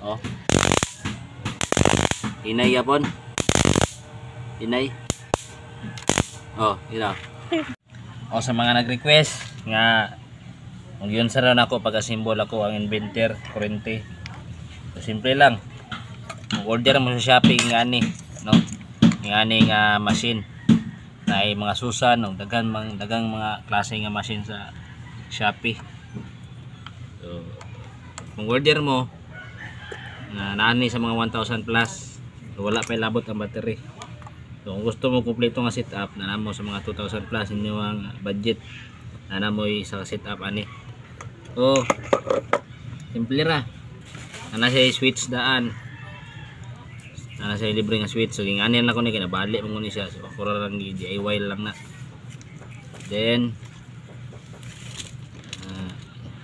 Oh. Hinay yapon. Hinay. Oh, ila. O sa mga nag-request nga kung yun sa ron ako pagka-symbol ako ang inventor kurente. So, simple lang. Mag-order mo sa Shopee ngani, no? Ngani nga machine. Na ay mga susan, no? dagang mga klase nga machine sa Shopee. So, kung order mo na naani sa mga 1,000 plus, so wala pa labot ang battery. So kung gusto mo kumpleto nga setup na namo sa mga 2,000 plus inyo ang budget na namo sa setup ani. So simple ra. Ana siya switch daan. Ana siya libre nga switch. So ginganin lang ko ni kinabali mo ni siya. So ako ra lang DIY lang na. Then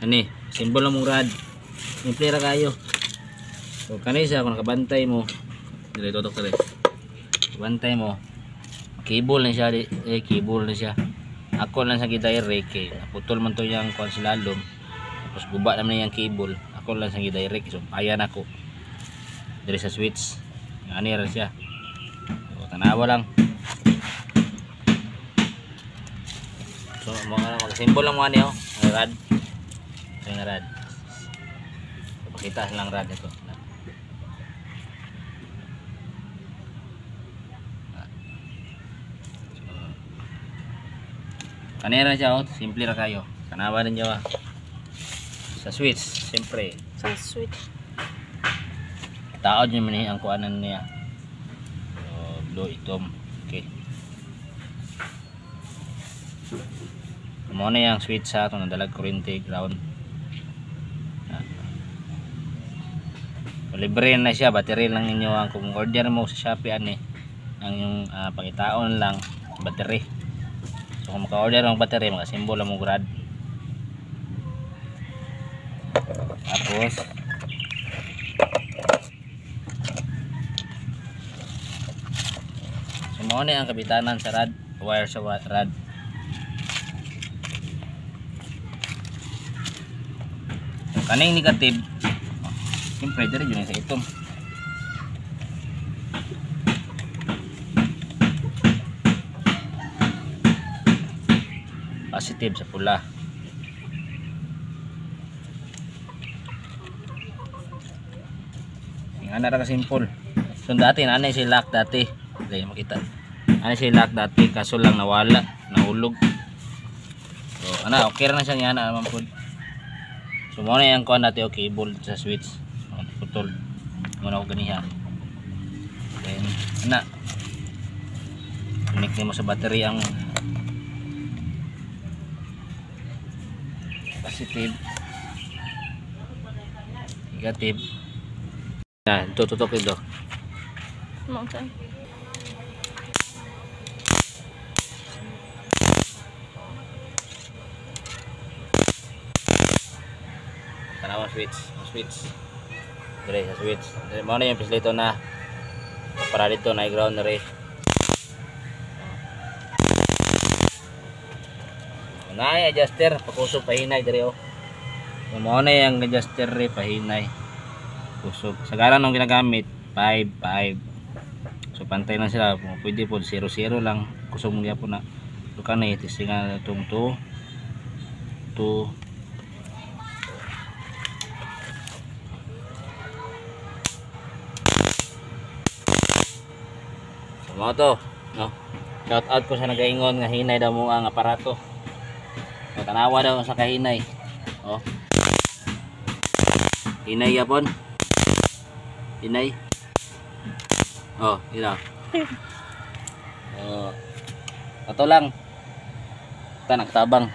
ani simbol lang mong rad. Simple ra kayo. So kanisa kung nakabantay mo dili tutok tali. Bantay mo. Cable na siya cable na siya. Ako lang sa gidirect kay naputol man to yang kon slalom. Tapos guba naman yang cable. Ako lang sa gidirect so ayan ako. Diri sa switch. Ani ra siya. So tanawa lang. So mag-symbol lang mo ani oh. Ang rad. Ang rad. Pakita lang rad ito. Kanera siya oh, simple ra kayo. Kanawa ninyo sa switch, siyempre. Sa switch. Taod nyo man ang kuanan niya. So, blue itom. Okay. Muna yung switch sa itong nadalag kurente ground. Libre na siya, battery lang ninyo ang kung order mo sa Shopee ani ang yung pangitaon lang battery. So kung maka-order ng battery, maka-symbol mo grad. Tapos so mo ni ang kabitanan sa rad, wire sa rad. So kaning negative siyempre diri yun sa itom. Positive sa pula. Nga na ra ka simple. So dati nanay si lock dati. Dili makita. Nanay si lock dati kaso lang nawala, nahulog. So ana okay ra na siya niya naman pud. So mo na yang kuan dati okay cable sa switch. Putol. Muna ko ganiha. Then ana. Connect mo sa battery ang positive, negative. Nah, tututok ito. Mountain. Tanawa switch. Dire sa switch. Mo na yung pislito na para dito na ground na rin. Nay adjuster pakusog pahinay dire oh. Mo na yang adjuster ri pahinay. Kusog. Sagaran nung ginagamit 5. So pantay lang sila. Pwede po 0 lang. Kusog mo gyapon na. So kanay tisingan itong 2. So mo to, no. Shout out ko sa nagaingon nga hinay daw mo ang aparato. So, tanawa daw sa kahinay. Oh. Hinay yapon. Hinay. Oh, ila. Oh. Ato lang. Ta nagtabang.